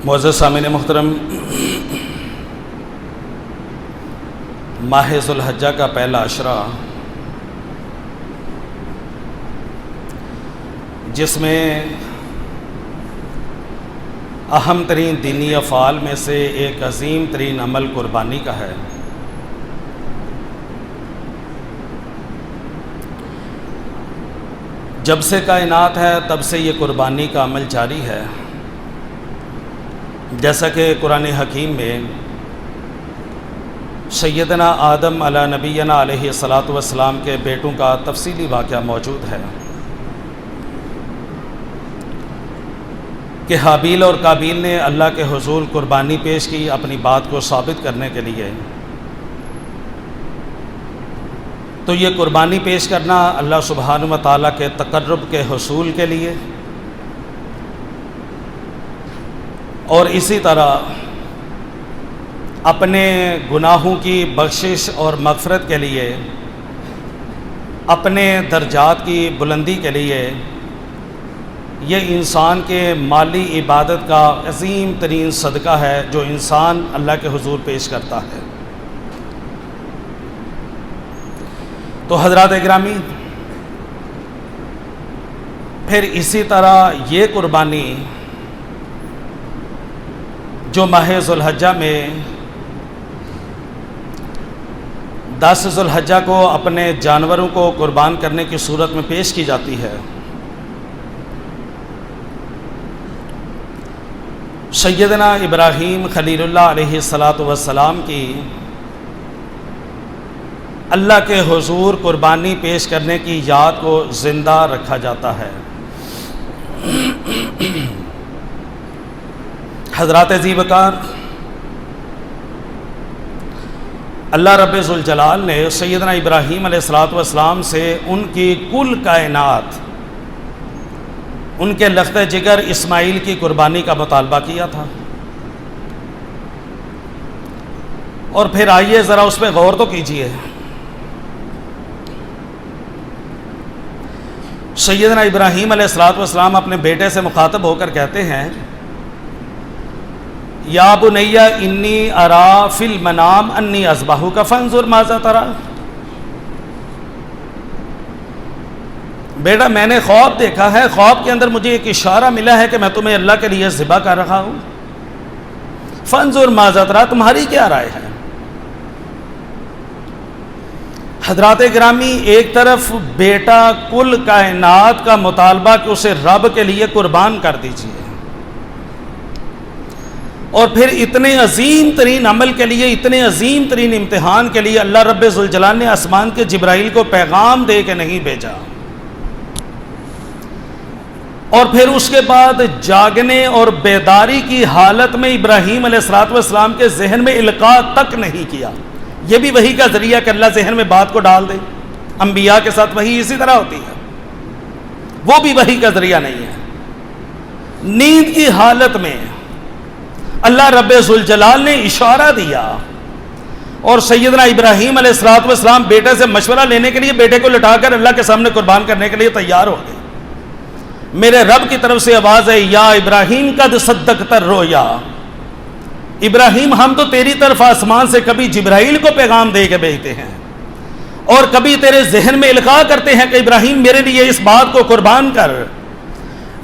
معزز سامعین محترم، ماہ ذو الحجہ کا پہلا عشرہ، جس میں اہم ترین دینی افعال میں سے ایک عظیم ترین عمل قربانی کا ہے، جب سے کائنات ہے تب سے یہ قربانی کا عمل جاری ہے، جیسا کہ قرآن حکیم میں سیدنا آدم علی نبینا علیہ الصلاۃ والسلام کے بیٹوں کا تفصیلی واقعہ موجود ہے کہ حابیل اور قابیل نے اللہ کے حضور قربانی پیش کی اپنی بات کو ثابت کرنے کے لیے۔ تو یہ قربانی پیش کرنا اللہ سبحانہ و تعالیٰ کے تقرب کے حصول کے لیے، اور اسی طرح اپنے گناہوں کی بخشش اور مغفرت کے لیے، اپنے درجات کی بلندی کے لیے، یہ انسان کے مالی عبادت کا عظیم ترین صدقہ ہے جو انسان اللہ کے حضور پیش کرتا ہے۔ تو حضرات گرامی، پھر اسی طرح یہ قربانی جو ماہ ذو الحجہ میں 10 ذو الحجہ کو اپنے جانوروں کو قربان کرنے کی صورت میں پیش کی جاتی ہے، سیدنا ابراہیم خلیل اللہ علیہ الصلاۃ والسلام کی اللہ کے حضور قربانی پیش کرنے کی یاد کو زندہ رکھا جاتا ہے۔ حضرات عزیز وقار، اللہ رب ذوالجلال نے سیدنا ابراہیم علیہ الصلاۃ والسلام سے ان کی کل کائنات، ان کے لخت جگر اسماعیل کی قربانی کا مطالبہ کیا تھا، اور پھر آئیے ذرا اس پہ غور تو کیجئے۔ سیدنا ابراہیم علیہ الصلاۃ والسلام اپنے بیٹے سے مخاطب ہو کر کہتے ہیں، یا بنی انی ارا فی المنام انی اذبحک فانظر ماذا تری۔ بیٹا، میں نے خواب دیکھا ہے، خواب کے اندر مجھے ایک اشارہ ملا ہے کہ میں تمہیں اللہ کے لیے ذبح کر رہا ہوں، فانظر ماذا تری، تمہاری کیا رائے ہے؟ حضرات گرامی، ایک طرف بیٹا کل کائنات کا مطالبہ کہ اسے رب کے لیے قربان کر دیجیے، اور پھر اتنے عظیم ترین عمل کے لیے، اتنے عظیم ترین امتحان کے لیے اللہ رب ذوالجلال نے آسمان کے جبرائیل کو پیغام دے کے نہیں بھیجا، اور پھر اس کے بعد جاگنے اور بیداری کی حالت میں ابراہیم علیہ الصلوۃ والسلام کے ذہن میں القاء تک نہیں کیا۔ یہ بھی وحی کا ذریعہ کہ اللہ ذہن میں بات کو ڈال دے، انبیاء کے ساتھ وحی اسی طرح ہوتی ہے، وہ بھی وحی کا ذریعہ نہیں ہے۔ نیند کی حالت میں اللہ رب ذوالجلال نے اشارہ دیا، اور سیدنا ابراہیم علیہ الصلوۃ والسلام بیٹے سے مشورہ لینے کے لیے بیٹے کو لٹا کر اللہ کے سامنے قربان کرنے کے لیے تیار ہو گئے۔ میرے رب کی طرف سے آواز ہے، یا ابراہیم قد صدقت الرؤیا، ابراہیم ہم تو تیری طرف آسمان سے کبھی جبرائیل کو پیغام دے کے بھیجتے ہیں، اور کبھی تیرے ذہن میں القاء کرتے ہیں کہ ابراہیم میرے لیے اس بات کو قربان کر،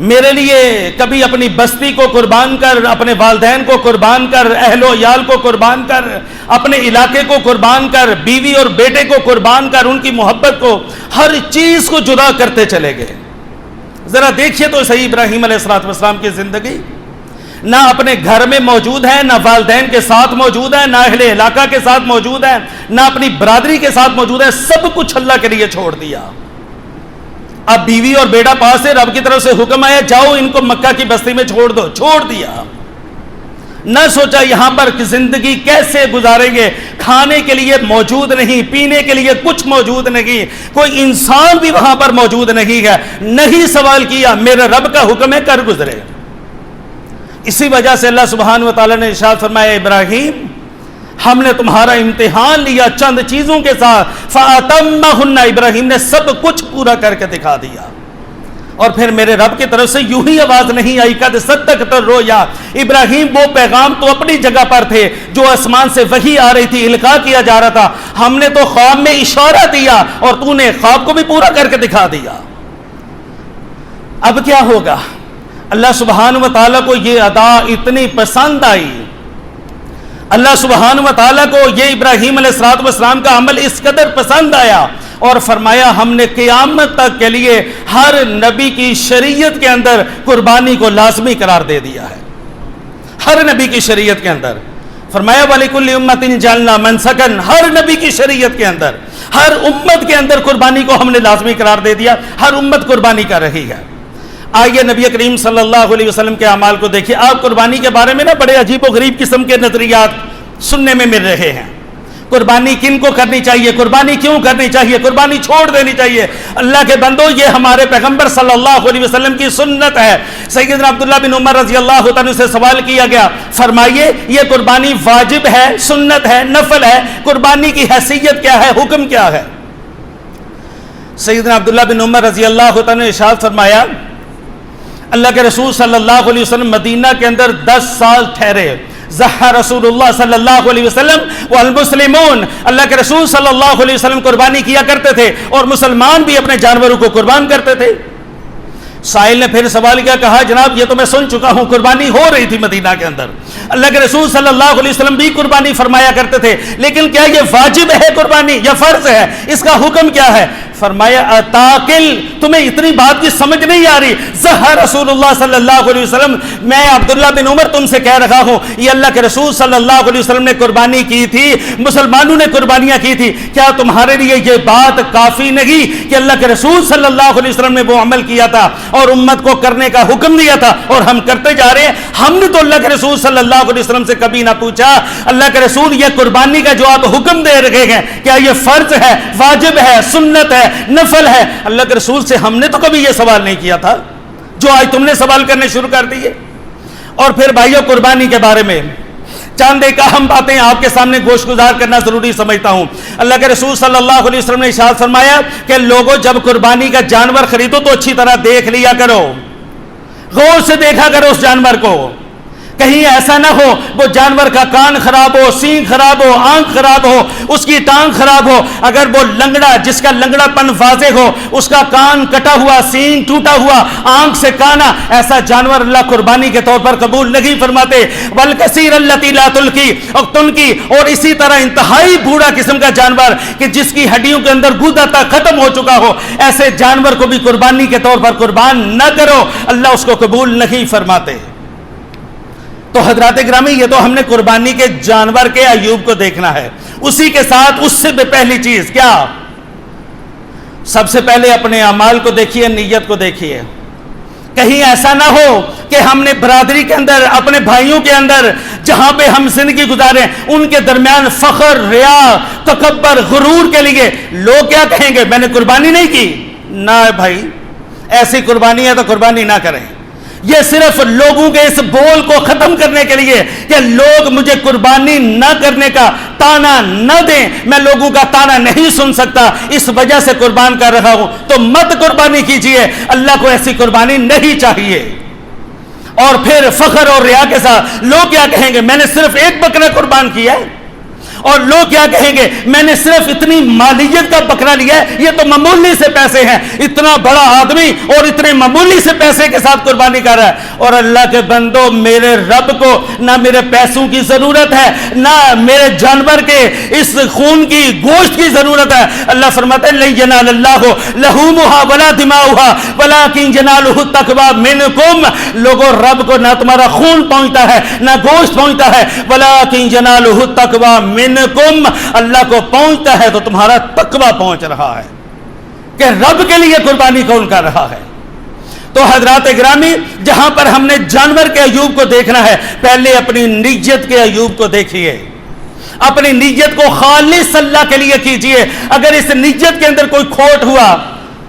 میرے لیے کبھی اپنی بستی کو قربان کر، اپنے والدین کو قربان کر، اہل و عیال کو قربان کر، اپنے علاقے کو قربان کر، بیوی اور بیٹے کو قربان کر، ان کی محبت کو، ہر چیز کو جدا کرتے چلے گئے۔ ذرا دیکھیے تو صحیح ابراہیم علیہ الصلوۃ والسلام کی زندگی، نہ اپنے گھر میں موجود ہے، نہ والدین کے ساتھ موجود ہے، نہ اہل علاقہ کے ساتھ موجود ہے، نہ اپنی برادری کے ساتھ موجود ہے، سب کچھ اللہ کے لیے چھوڑ دیا۔ اب بیوی اور بیٹا پاس ہے، رب کی طرف سے حکم آیا جاؤ ان کو مکہ کی بستی میں چھوڑ دو، چھوڑ دیا۔ نہ سوچا یہاں پر زندگی کیسے گزاریں گے، کھانے کے لیے موجود نہیں، پینے کے لیے کچھ موجود نہیں، کوئی انسان بھی وہاں پر موجود نہیں ہے، نہیں سوال کیا، میرے رب کا حکم ہے کر گزرے۔ اسی وجہ سے اللہ سبحانہ و تعالیٰ نے ارشاد فرمایا، ابراہیم ہم نے تمہارا امتحان لیا چند چیزوں کے ساتھ، فَأَتَمَّهُنَّ، ابراہیم نے سب کچھ پورا کر کے دکھا دیا۔ اور پھر میرے رب کی طرف سے یوں ہی آواز نہیں آئی قد صدقت الرؤیا، ابراہیم وہ پیغام تو اپنی جگہ پر تھے جو آسمان سے وحی آ رہی تھی، القاء کیا جا رہا تھا، ہم نے تو خواب میں اشارہ دیا اور تو نے خواب کو بھی پورا کر کے دکھا دیا۔ اب کیا ہوگا؟ اللہ سبحانہ و تعالیٰ کو یہ ادا اتنی پسند آئی، اللہ سبحانہ و تعالیٰ کو یہ ابراہیم علیہ السلام کا عمل اس قدر پسند آیا اور فرمایا ہم نے قیامت تک کے لیے ہر نبی کی شریعت کے اندر قربانی کو لازمی قرار دے دیا ہے، ہر نبی کی شریعت کے اندر فرمایا وَلِكُلِّ أُمَّةٍ جَعَلْنَا مَنْسَكًا، ہر نبی کی شریعت کے اندر، ہر امت کے اندر قربانی کو ہم نے لازمی قرار دے دیا، ہر امت قربانی کر رہی ہے۔ آئیے نبی کریم صلی اللہ علیہ وسلم کے اعمال کو دیکھیے، آپ قربانی کے بارے میں نا بڑے عجیب و غریب قسم کے نظریات سننے میں مل رہے ہیں۔ قربانی کن کو کرنی چاہیے، قربانی کیوں کرنی چاہیے، قربانی چھوڑ دینی چاہیے۔ اللہ کے بندو، یہ ہمارے پیغمبر صلی اللہ علیہ وسلم کی سنت ہے۔ سیدنا عبداللہ بن عمر رضی اللہ عنہ سے سوال کیا گیا، فرمائیے یہ قربانی واجب ہے، سنت ہے، نفل ہے، قربانی کی حیثیت کیا ہے، حکم کیا ہے؟ سیدنا عبداللہ بن عمر رضی اللہ عنہ نے ارشاد فرمایا، اللہ کے رسول صلی اللہ علیہ وسلم مدینہ کے اندر 10 سال ٹھہرے، ضحى رسول اللہ صلی اللہ علیہ وسلم والمسلمون، اللہ کے رسول صلی اللہ علیہ وسلم قربانی کیا کرتے تھے اور مسلمان بھی اپنے جانوروں کو قربان کرتے تھے۔ سائل نے پھر سوال کیا، کہا جناب یہ تو میں سن چکا ہوں، قربانی ہو رہی تھی مدینہ کے اندر، اللہ کے رسول صلی اللہ علیہ وسلم بھی قربانی فرمایا کرتے تھے، لیکن کیا یہ واجب ہے قربانی یا فرض ہے، اس کا حکم کیا ہے؟ فرمایا اتاکل، تمہیں اتنی بات کی سمجھ نہیں آ رہی، ضحى رسول اللہ صلی اللہ علیہ وسلم، میں عبداللہ بن عمر تم سے کہہ رہا ہوں، یہ اللہ کے رسول صلی اللہ علیہ وسلم نے قربانی کی تھی، مسلمانوں نے قربانیاں کی تھی، کیا تمہارے لیے یہ بات کافی نہیں کہ اللہ کے رسول صلی اللہ علیہ وسلم نے وہ عمل کیا تھا اور امت کو کرنے کا حکم دیا تھا اور ہم کرتے جا رہے ہیں؟ ہم نے تو اللہ کے رسول صلی اللہ علیہ وسلم سے کبھی نہ پوچھا، اللہ کے رسول یہ قربانی کا جو آپ حکم دے رہے ہیں کیا یہ فرض ہے، واجب ہے، سنت ہے، نفل ہے؟ اللہ کے رسول سے ہم نے تو کبھی یہ سوال نہیں کیا تھا جو آج تم نے سوال کرنے شروع کر دیے۔ اور پھر بھائیو قربانی کے بارے میں چند ایک اہم باتیں آپ کے سامنے گوش گزار کرنا ضروری سمجھتا ہوں۔ اللہ کے رسول صلی اللہ علیہ وسلم نے ارشاد فرمایا کہ لوگوں جب قربانی کا جانور خریدو تو اچھی طرح دیکھ لیا کرو، غور سے دیکھا کرو اس جانور کو، کہیں ایسا نہ ہو وہ جانور کا کان خراب ہو، سینگ خراب ہو، آنکھ خراب ہو، اس کی ٹانگ خراب ہو، اگر وہ لنگڑا جس کا لنگڑا پن واضح ہو، اس کا کان کٹا ہوا، سینگ ٹوٹا ہوا، آنکھ سے کانا، ایسا جانور اللہ قربانی کے طور پر قبول نہیں فرماتے۔ والکثیر التی لا تلکی اور تنکی، اور اسی طرح انتہائی بوڑھا قسم کا جانور کہ جس کی ہڈیوں کے اندر گودا تک ختم ہو چکا ہو، ایسے جانور کو بھی قربانی کے طور پر قربان نہ کرو، اللہ اس کو قبول نہیں فرماتے۔ تو حضرات گرامی، یہ تو ہم نے قربانی کے جانور کے ایوب کو دیکھنا ہے، اسی کے ساتھ اس سے پہلی چیز کیا؟ سب سے پہلے اپنے اعمال کو دیکھیے، نیت کو دیکھیے، کہیں ایسا نہ ہو کہ ہم نے برادری کے اندر، اپنے بھائیوں کے اندر جہاں پہ ہم زندگی گزاریں ان کے درمیان فخر، ریا، تکبر، غرور کے لیے لوگ کیا کہیں گے، میں نے قربانی نہیں کی، نہ بھائی ایسی قربانی ہے تو قربانی نہ کریں۔ یہ صرف لوگوں کے اس بول کو ختم کرنے کے لیے کہ لوگ مجھے قربانی نہ کرنے کا تانا نہ دیں، میں لوگوں کا تانا نہیں سن سکتا اس وجہ سے قربان کر رہا ہوں، تو مت قربانی کیجئے، اللہ کو ایسی قربانی نہیں چاہیے۔ اور پھر فخر اور ریا کے ساتھ لوگ کیا کہیں گے، میں نے صرف ایک بکرا قربان کیا ہے، اور لوگ کیا کہیں گے، میں نے صرف اتنی مالیت کا بکرا لیا ہے، یہ تو معمولی سے پیسے ہیں، اتنا بڑا آدمی اور اتنے معمولی سے پیسے کے ساتھ قربانی کر رہا ہے۔ اور اللہ کے بندو، میرے رب کو نہ میرے پیسوں کی ضرورت ہے، نہ میرے جانور کے اس خون کی گوشت کی ضرورت ہے۔ اللہ فرماتا ہے لن ینال اللہ لحومها ولا دماؤها ولکن ینالہ التقوی منکم، لوگوں رب کو نہ تمہارا خون پہنچتا ہے نہ گوشت پہنچتا ہے، ولکن ینالہ التقوی منکم، اللہ کو پہنچتا ہے تو تمہارا تقوی پہنچ رہا ہے کہ رب کے لیے قربانی کون کر رہا ہے۔ تو حضرات گرامی، جہاں پر ہم نے جانور کے ایوب کو دیکھنا ہے، پہلے اپنی نیت کے ایوب کو دیکھیے، اپنی نیت کو خالص اللہ کے لیے کیجئے۔ اگر اس نیت کے اندر کوئی کھوٹ ہوا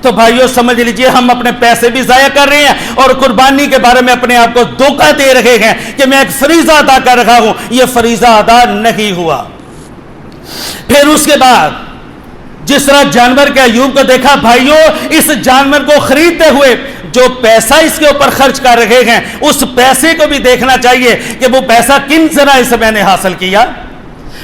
تو بھائیو سمجھ لیجئے ہم اپنے پیسے بھی ضائع کر رہے ہیں اور قربانی کے بارے میں اپنے آپ کو دھوکہ دے رہے ہیں کہ میں ایک فریضہ ادا کر رہا ہوں، یہ فریضہ ادا نہیں ہوا۔ پھر اس کے بعد جس طرح جانور کے ایوب کو دیکھا، بھائیوں اس جانور کو خریدتے ہوئے جو پیسہ اس کے اوپر خرچ کر رہے ہیں اس پیسے کو بھی دیکھنا چاہیے کہ وہ پیسہ کن ذرائع سے میں نے حاصل کیا،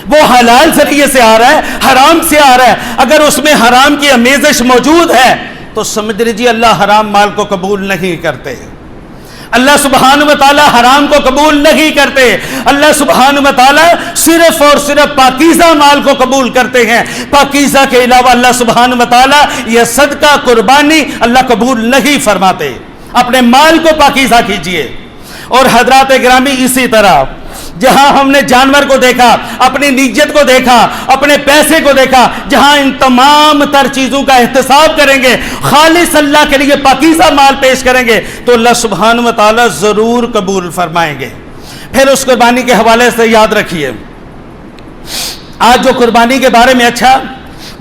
وہ حلال ذریعے سے آ رہا ہے حرام سے آ رہا ہے۔ اگر اس میں حرام کی آمیزش موجود ہے تو سمجھ لیجیے اللہ حرام مال کو قبول نہیں کرتے، اللہ سبحانہ و تعالی حرام کو قبول نہیں کرتے، اللہ سبحانہ و تعالی صرف اور صرف پاکیزہ مال کو قبول کرتے ہیں، پاکیزہ کے علاوہ اللہ سبحانہ و تعالی یہ صدقہ قربانی اللہ قبول نہیں فرماتے۔ اپنے مال کو پاکیزہ کیجئے۔ اور حضرات گرامی اسی طرح جہاں ہم نے جانور کو دیکھا، اپنی نیت کو دیکھا، اپنے پیسے کو دیکھا، جہاں ان تمام تر چیزوں کا احتساب کریں گے، خالص اللہ کے لیے پاکیزہ مال پیش کریں گے تو اللہ سبحانہ و تعالی ضرور قبول فرمائیں گے۔ پھر اس قربانی کے حوالے سے یاد رکھیے، آج جو قربانی کے بارے میں اچھا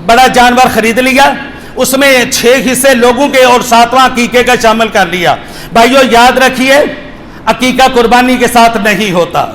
بڑا جانور خرید لیا، اس میں 6 حصے لوگوں کے اور 7واں عقیقے کا شامل کر لیا۔ بھائیو یاد رکھیے، عقیقہ قربانی کے ساتھ نہیں ہوتا۔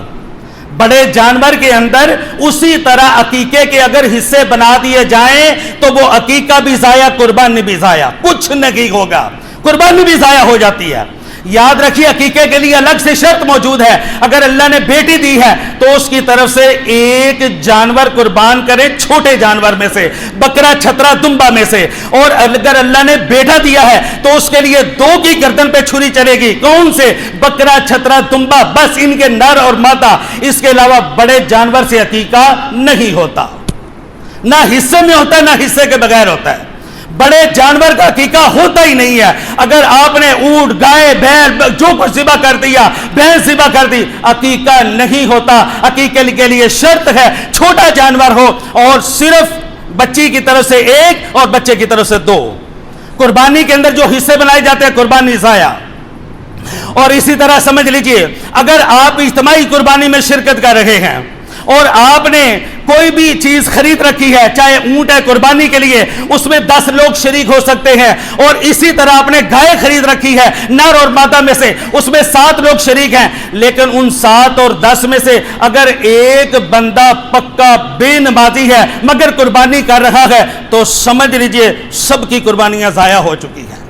بڑے جانور کے اندر اسی طرح عقیقے کے اگر حصے بنا دیے جائیں تو وہ عقیقہ بھی ضائع، قربانی بھی ضائع، کچھ نہیں ہوگا، قربانی بھی ضائع ہو جاتی ہے۔ یاد رکھیے عقیقے کے لیے الگ سے شرط موجود ہے، اگر اللہ نے بیٹی دی ہے تو اس کی طرف سے 1 جانور قربان کریں، چھوٹے جانور میں سے، بکرا چھترا دمبا میں سے، اور اگر اللہ نے بیٹا دیا ہے تو اس کے لیے 2 کی گردن پہ چھری چلے گی، کون سے؟ بکرا چھترا دمبا، بس ان کے نر اور مادہ، اس کے علاوہ بڑے جانور سے عقیقہ نہیں ہوتا، نہ حصے میں ہوتا ہے نہ حصے کے بغیر ہوتا ہے۔ بڑے جانور کا عقیقہ ہوتا ہی نہیں ہے۔ اگر آپ نے اونٹ، گائے، بیل جو کچھ ذبح کر دیا، بھینس ذبح کر دی، عقیقہ نہیں ہوتا۔ عقیقے کے لیے شرط ہے چھوٹا جانور ہو اور صرف بچی کی طرف سے 1 اور بچے کی طرف سے 2۔ قربانی کے اندر جو حصے بنائے جاتے ہیں قربانی ضائع۔ اور اسی طرح سمجھ لیجئے، اگر آپ اجتماعی قربانی میں شرکت کر رہے ہیں اور آپ نے کوئی بھی چیز خرید رکھی ہے، چاہے اونٹ ہے قربانی کے لیے، اس میں 10 لوگ شریک ہو سکتے ہیں، اور اسی طرح آپ نے گائے خرید رکھی ہے نر اور مادہ میں سے، اس میں 7 لوگ شریک ہیں، لیکن ان 7 اور 10 میں سے اگر ایک بندہ پکا بے نمازی ہے مگر قربانی کر رہا ہے تو سمجھ لیجئے سب کی قربانیاں ضائع ہو چکی ہیں۔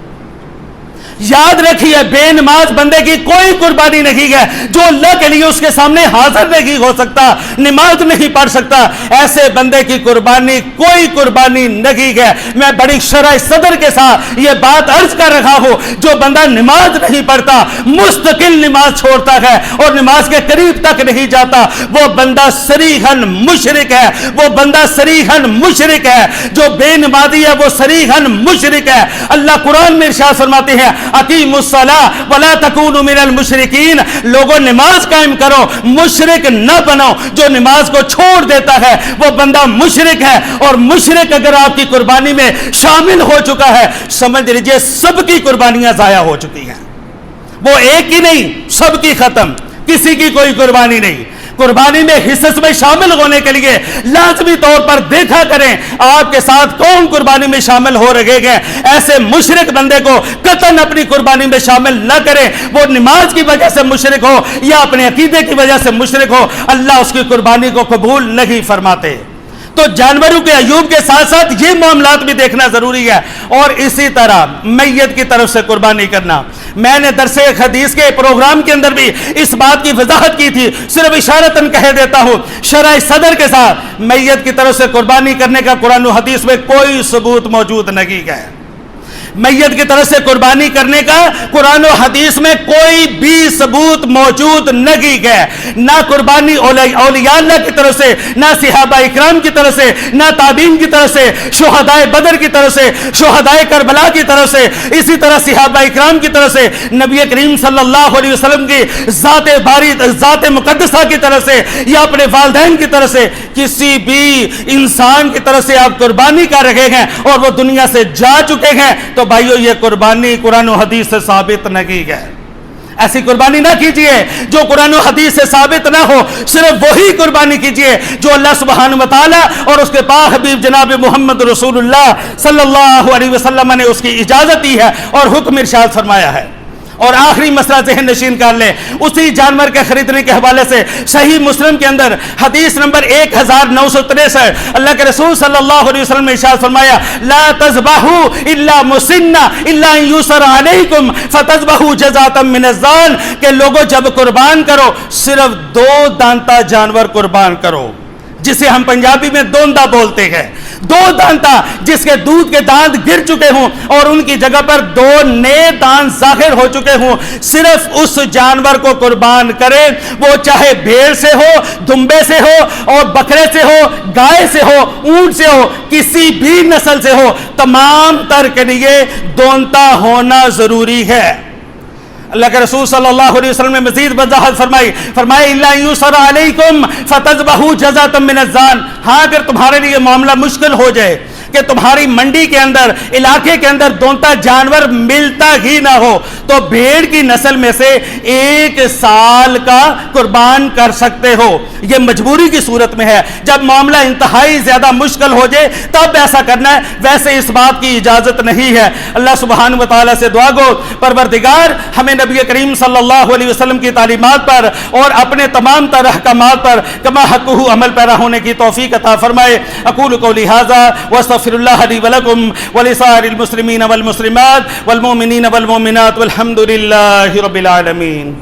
یاد رکھیے بے نماز بندے کی کوئی قربانی نہیں ہے، جو اللہ کے لیے اس کے سامنے حاضر نہیں ہو سکتا، نماز نہیں پڑھ سکتا، ایسے بندے کی قربانی کوئی قربانی نہیں ہے۔ میں بڑی شرح صدر کے ساتھ یہ بات عرض کر رہا ہوں، جو بندہ نماز نہیں پڑھتا، مستقل نماز چھوڑتا ہے اور نماز کے قریب تک نہیں جاتا، وہ بندہ صریحاً مشرک ہے، وہ بندہ صریحاً مشرک ہے۔ جو بے نمازی ہے وہ صریحاً مشرک ہے۔ اللہ قرآن میں ارشاد فرماتے ہیں اقیموا الصلاۃ ولا تکونوا من المشرکین، لوگوں نماز قائم کرو، مشرک نہ بنو۔ جو نماز کو چھوڑ دیتا ہے وہ بندہ مشرک ہے، اور مشرک اگر آپ کی قربانی میں شامل ہو چکا ہے سمجھ لیجئے سب کی قربانیاں ضائع ہو چکی ہیں۔ وہ ایک ہی نہیں، سب کی ختم، کسی کی کوئی قربانی نہیں۔ قربانی میں حصص میں شامل ہونے کے لیے لازمی طور پر دیکھا کریں آپ کے ساتھ کون قربانی میں شامل ہو رہے ہیں۔ ایسے مشرک بندے کو قطعاً اپنی قربانی میں شامل نہ کریں، وہ نماز کی وجہ سے مشرک ہو یا اپنے عقیدے کی وجہ سے مشرک ہو، اللہ اس کی قربانی کو قبول نہیں فرماتے۔ تو جانوروں کے عیوب کے ساتھ ساتھ یہ معاملات بھی دیکھنا ضروری ہے۔ اور اسی طرح میت کی طرف سے قربانی کرنا، میں نے درس حدیث کے پروگرام کے اندر بھی اس بات کی وضاحت کی تھی، صرف اشارتاً کہہ دیتا ہوں، شرح صدر کے ساتھ میت کی طرف سے قربانی کرنے کا قرآن و حدیث میں کوئی ثبوت موجود نہیں ہے۔ میت کی طرف سے قربانی کرنے کا قرآن و حدیث میں کوئی بھی ثبوت موجود نہیں ہے، نہ قربانی اولیاء اللہ کی طرف سے، نہ صحابہ اکرام کی طرف سے، نہ تابعین کی طرف سے، شہداء بدر کی طرف سے، شہداء کربلا کی طرف سے، اسی طرح صحابہ اکرام کی طرف سے، نبی کریم صلی اللہ علیہ وسلم کی ذات مقدسہ کی طرف سے، یا اپنے والدین کی طرف سے، کسی بھی انسان کی طرف سے آپ قربانی کر رہے ہیں اور وہ دنیا سے جا چکے ہیں تو بھائیو یہ قربانی قرآن و حدیث سے ثابت نہیں ہے۔ ایسی قربانی نہ کیجئے جو قرآن و حدیث سے ثابت نہ ہو، صرف وہی قربانی کیجئے جو اللہ سبحانہ و تعالی اور اس کے پاک حبیب جناب محمد رسول اللہ صلی اللہ علیہ وسلم نے اس کی اجازت دی ہے اور حکم ارشاد فرمایا ہے۔ اور آخری مسئلہ ذہن نشین کر لیں، اسی جانور کے خریدنے کے حوالے سے صحیح مسلم کے اندر حدیث نمبر 1963 اللہ کے رسول صلی اللہ علیہ وسلم نے ارشاد فرمایا لا تذبحوا الا مسنہ الا ان یسر علیکم فتذبحوا جزاۃ من الظان، کہ لوگوں جب قربان کرو صرف 2 دانتا جانور قربان کرو، جسے ہم پنجابی میں دوندا بولتے ہیں، 2 دانتا جس کے دودھ کے دانت گر چکے ہوں اور ان کی جگہ پر 2 نئے دانت ظاہر ہو چکے ہوں، صرف اس جانور کو قربان کریں، وہ چاہے بھیڑ سے ہو، دمبے سے ہو، اور بکرے سے ہو، گائے سے ہو، اونٹ سے ہو، کسی بھی نسل سے ہو، تمام تر کے لیے دونتا ہونا ضروری ہے۔ اللہ کے رسول صلی اللہ علیہ وسلم نے مزید وضاحت فرمائی الا یسر علیکم فتذبحوا جزاۃ من الظان، ہاں اگر تمہارے لیے معاملہ مشکل ہو جائے کہ تمہاری منڈی کے اندر، علاقے کے اندر دونتا جانور ملتا ہی نہ ہو، تو بھیڑ کی نسل میں سے 1 سال کا قربان کر سکتے ہو، یہ مجبوری کی صورت میں ہے۔ جب معاملہ انتہائی زیادہ مشکل ہو جائے تب ایسا کرنا ہے، ویسے اس بات کی اجازت نہیں ہے۔ اللہ سبحانہ وتعالی سے دعا گو پروردگار ہمیں نبی کریم صلی اللہ علیہ وسلم کی تعلیمات پر اور اپنے تمام تر احکامات پر کما حقہ عمل پیرا ہونے کی توفیق عطا فرمائے۔ اقول قولی ھذا واستغفر اللہ لی ولکم ولسائر المسلمین والمسلمات والمؤمنین والمؤمنات والحمد للہ رب العالمین۔